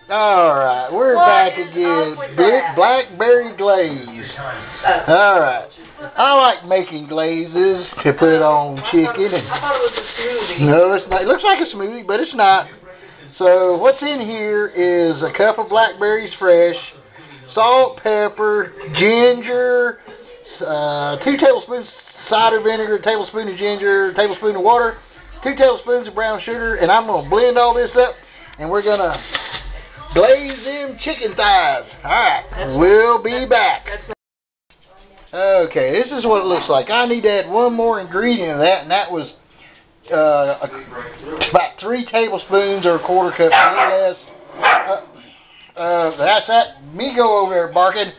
Alright, we're back again. Blackberry glaze. Alright. I like making glazes to put on chicken. I thought it was a smoothie. No, it's not. It looks like a smoothie, but it's not. So what's in here is a cup of blackberries fresh, salt, pepper, ginger, 2 tablespoons cider vinegar, a tablespoon of ginger, a tablespoon of water, 2 tablespoons of brown sugar, and I'm going to blend all this up, and we're going to glaze them chicken thighs. Alright, we'll be back. Okay, this is what it looks like. I need to add one more ingredient of that, and that was about 3 tablespoons or a quarter cup, less. That's that. Me go over there barking.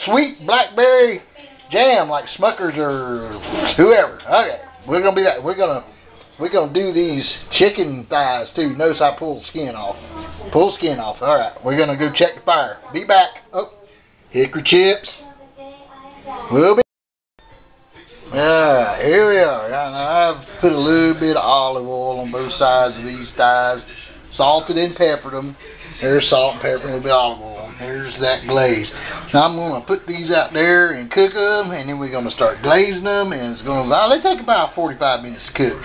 Sweet blackberry jam, like Smuckers or whoever. Okay, we're gonna be that. We're gonna do these chicken thighs too. Notice I pulled the skin off. Pull the skin off. All right, we're gonna go check the fire. Be back. Oh, hickory chips. We'll be. Alright, here we are. I've put a little bit of olive oil on both sides of these thighs. Salted and peppered them. There's salt and pepper and a little bit of olive oil. Here's that glaze. Now I'm going to put these out there and cook them, and then we're going to start glazing them, and it's going to, they take about 45 minutes to cook.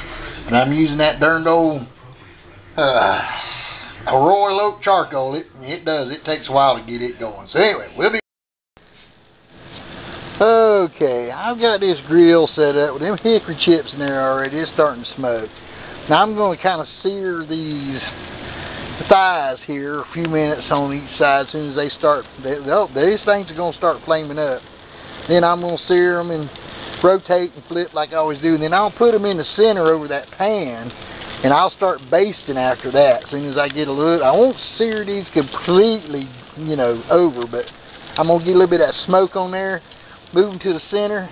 And I'm using that darned old a Royal Oak charcoal. It takes a while to get it going. So anyway, we'll be. Okay, I've got this grill set up with them hickory chips in there already. It's starting to smoke. Now I'm going to kind of sear these thighs here a few minutes on each side. As soon as they start, these things are going to start flaming up. Then I'm going to sear them and rotate and flip like I always do. And then I'll put them in the center over that pan, and I'll start basting after that. As soon as I get a little, I won't sear these completely, over, but I'm going to get a little bit of that smoke on there. Move them to the center,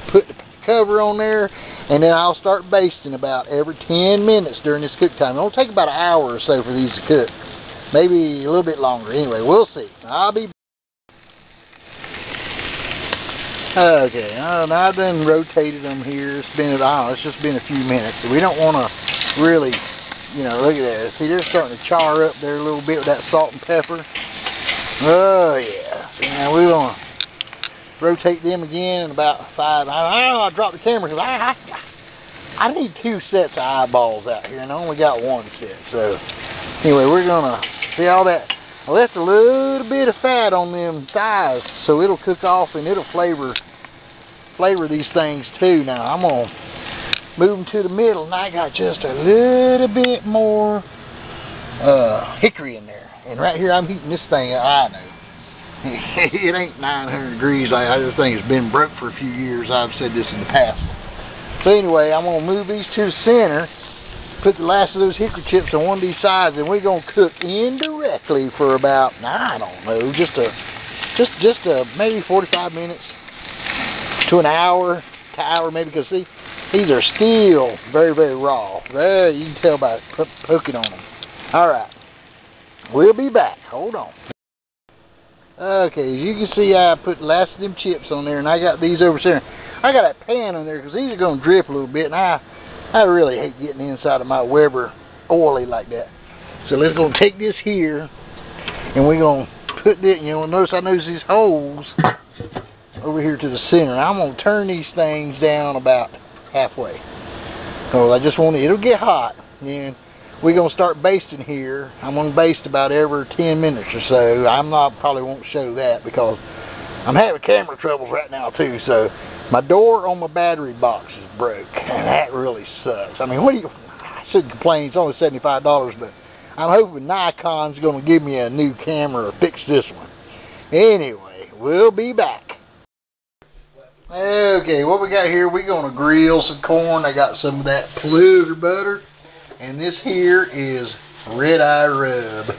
put the cover on there, and then I'll start basting about every 10 minutes during this cook time. It'll take about an hour or so for these to cook. Maybe a little bit longer. Anyway, we'll see. I'll be okay. Now I've done rotated them here. It's just been a few minutes. We don't want to really, look at that. See, they're starting to char up there a little bit with that salt and pepper. Oh yeah. So now we're gonna rotate them again in about 5. I dropped the camera because I need 2 sets of eyeballs out here, and I only got 1 set. So anyway, we're gonna see all that. I left a little bit of fat on them thighs, so it'll cook off and it'll flavor these things too. Now I'm gonna move them to the middle, and I got just a little bit more hickory in there. And right here I'm heating this thing. I know. It ain't 900 degrees. I just think it's been broke for a few years. I've said this in the past. So anyway, I'm going to move these to the center, put the last of those hickory chips on one of these sides, and we're going to cook indirectly for about, I don't know, just maybe 45 minutes to an hour, maybe, because see, these are still very, very raw. You can tell by poking on them. All right, we'll be back. Hold on. Okay, as you can see, I put the last of them chips on there, and I got these over there. I got that pan on there because these are going to drip a little bit, and I really hate getting the inside of my Weber oily like that. So let's go take this here, and we're going to put it, notice I notice these holes over here to the center. I'm going to turn these things down about halfway. So I just want it'll get hot, and we're going to start basting here. I'm going to baste about every 10 minutes or so. Probably won't show that because I'm having camera troubles right now too. So my door on my battery box is broke, and that really sucks. I mean, I shouldn't complain. It's only $75, but I'm hoping Nikon's going to give me a new camera or fix this one. Anyway, we'll be back. Okay, what we got here, we're going to grill some corn. I got some of that Pluger butter. And this here is red eye rub.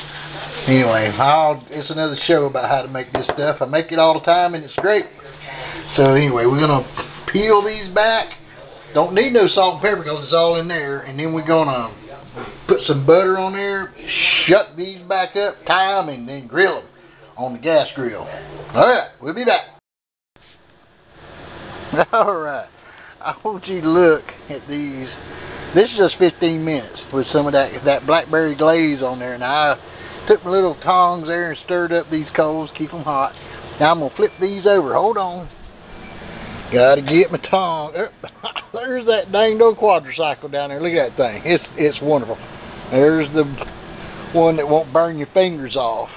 Anyway, it's another show about how to make this stuff. I make it all the time, and it's great. So anyway, we're going to peel these back. Don't need no salt and pepper because it's all in there. And then we're going to put some butter on there, shut these back up, tie them, and then grill them on the gas grill. All right, we'll be back. All right, I want you to look at these This is just 15 minutes with some of that Blackberry glaze on there. And I took my little tongs there and stirred up these coals, keep them hot. Now I'm going to flip these over. Hold on. Got to get my tong. There's that dang old quadricycle down there. Look at that thing. It's wonderful. There's the one that won't burn your fingers off.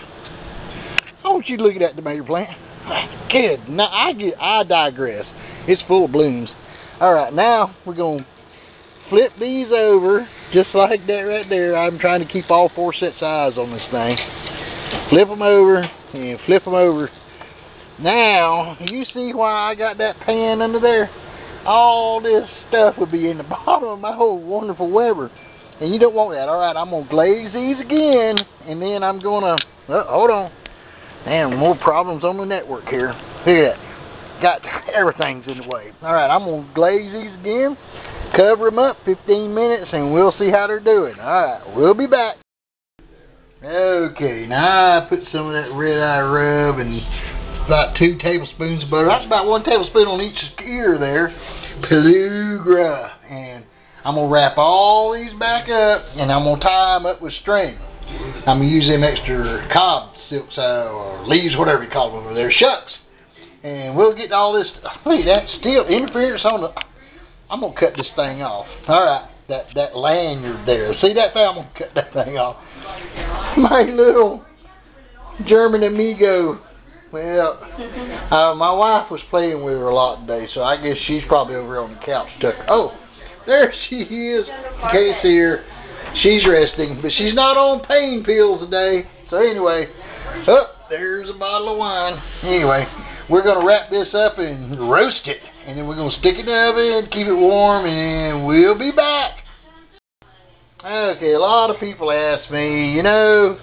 I want you to look at that tomato plant. Kid, now I digress. It's full of blooms. Alright, now we're going to flip these over just like that right there. I'm trying to keep all 4 sets of eyes on this thing. Flip them over and flip them over. Now, you see why I got that pan under there? All this stuff would be in the bottom of my whole wonderful Weber. And you don't want that. Alright, I'm going to glaze these again. And then I'm going to... hold on. Damn, more problems on the network here. Look at that. Got everything's in the way. Alright, I'm going to glaze these again. Cover them up 15 minutes and we'll see how they're doing. Alright, we'll be back. Okay, now I put some of that red eye rub and about 2 tablespoons of butter. That's about 1 tablespoon on each ear there. Pelugra. And I'm going to wrap all these back up and I'm going to tie them up with string. I'm going to use them extra cob silks or leaves, whatever you call them over there. Shucks. And we'll get all this. Look at that. Still interference on the... I'm going to cut this thing off. Alright. That lanyard there. See that thing? I'm going to cut that thing off. My little German amigo. Well, my wife was playing with her a lot today, so I guess she's probably over on the couch. Oh, there she is. You can't see her. She's resting, but she's not on pain pills today. So anyway, there's a bottle of wine. Anyway, we're going to wrap this up and roast it. And then we're going to stick it in the oven, keep it warm, and we'll be back. Okay, a lot of people ask me, you know,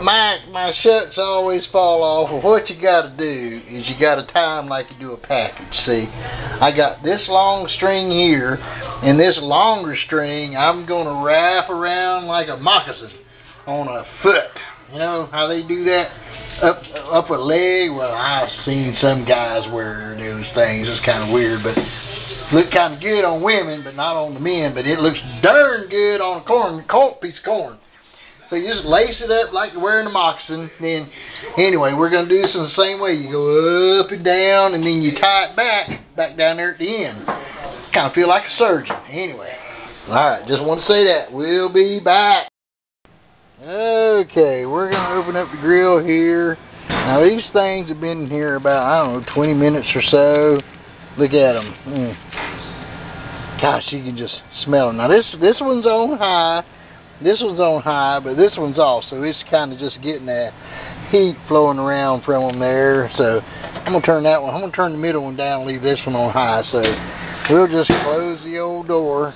my shucks always fall off. Well, what you got to do is you got to tie them like you do a package. See, I got this long string here, and this longer string I'm going to wrap around like a moccasin on a foot. You know how they do that? Up a leg? Well, I've seen some guys wear those things. It's kind of weird, but look kind of good on women, but not on the men. But it looks darn good on a piece of corn. So you just lace it up like you're wearing a moccasin. Then, anyway, we're going to do this in the same way. You go up and down, and then you tie it back down there at the end. Kind of feel like a surgeon. Anyway, all right, just want to say that. We'll be back. Okay, we're going to open up the grill here. Now, these things have been here about, I don't know, 20 minutes or so. Look at them. Gosh, you can just smell them. Now, this one's on high. This one's on high, but this one's off. So it's kind of just getting that heat flowing around from them there. So I'm going to turn that one. I'm going to turn the middle one down and leave this one on high. So we'll just close the old door.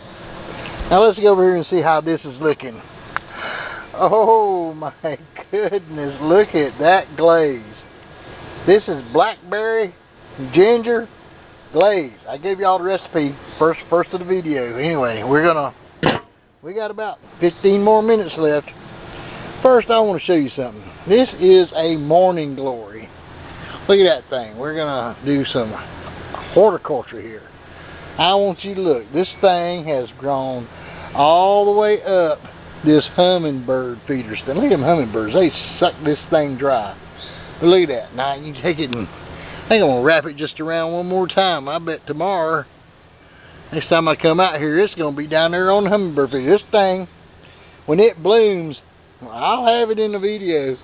Now, let's go over here and see how this is looking. Oh my goodness, look at that glaze. This is blackberry ginger glaze. I gave y'all the recipe first of the video. Anyway, we got about 15 more minutes left. First, I want to show you something. This is a morning glory. Look at that thing. We're going to do some horticulture here. I want you to look. This thing has grown all the way up this hummingbird feeder stand. Look at them hummingbirds. They suck this thing dry. But look at that. Now you can take it and I think I'm going to wrap it just around one more time. I bet tomorrow, next time I come out here, it's going to be down there on the hummingbird feeder. This thing, when it blooms, I'll have it in the video.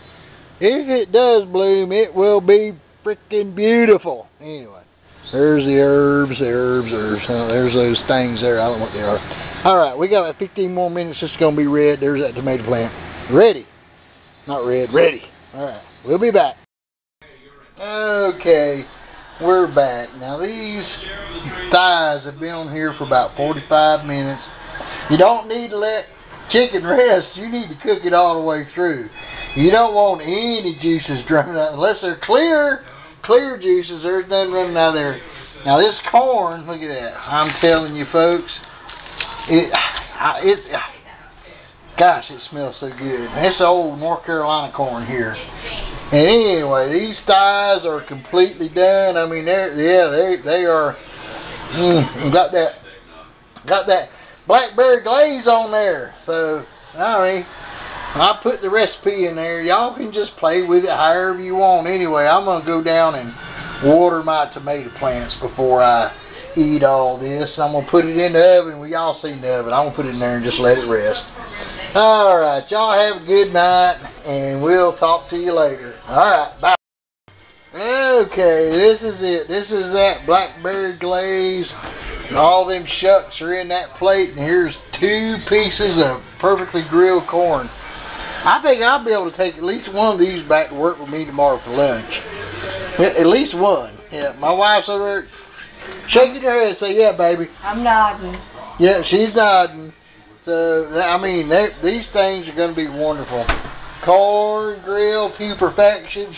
If it does bloom, it will be freaking beautiful. Anyway, there's the herbs. There's those things there. I don't know what they are. Alright, we got about 15 more minutes. It's going to be red. There's that tomato plant. Ready. Not red, ready. Alright, we'll be back. Okay, we're back. Now these thighs have been on here for about 45 minutes. You don't need to let chicken rest. You need to cook it all the way through. You don't want any juices running out. Unless they're clear juices, there's nothing running out of there. Now this corn, look at that. I'm telling you folks, gosh, it smells so good. It's old North Carolina corn here. And anyway, these thighs are completely done. I mean, they are. Got that blackberry glaze on there. So, I mean, I put the recipe in there. Y'all can just play with it however you want. Anyway, I'm going to go down and water my tomato plants before I eat all this. I'm going to put it in the oven. We all seen the oven. I'm going to put it in there and just let it rest. Alright, y'all have a good night, and we'll talk to you later. Alright, bye. Okay, this is it. This is that blackberry glaze. And all them shucks are in that plate, and here's 2 pieces of perfectly grilled corn. I think I'll be able to take at least one of these back to work with me tomorrow for lunch. At least one. Yeah, my wife's over there shaking her head and say, yeah, baby. I'm nodding. Yeah, she's nodding. So, I mean, these things are going to be wonderful. Corn grilled to perfection,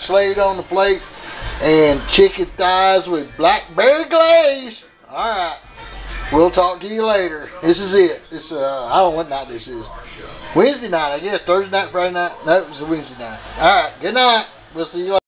slayed on the plate, and chicken thighs with blackberry glaze. Alright, we'll talk to you later. This is it. I don't know what night this is. Wednesday night, I guess. Thursday night, Friday night. No, it was a Wednesday night. Alright, good night. We'll see you later.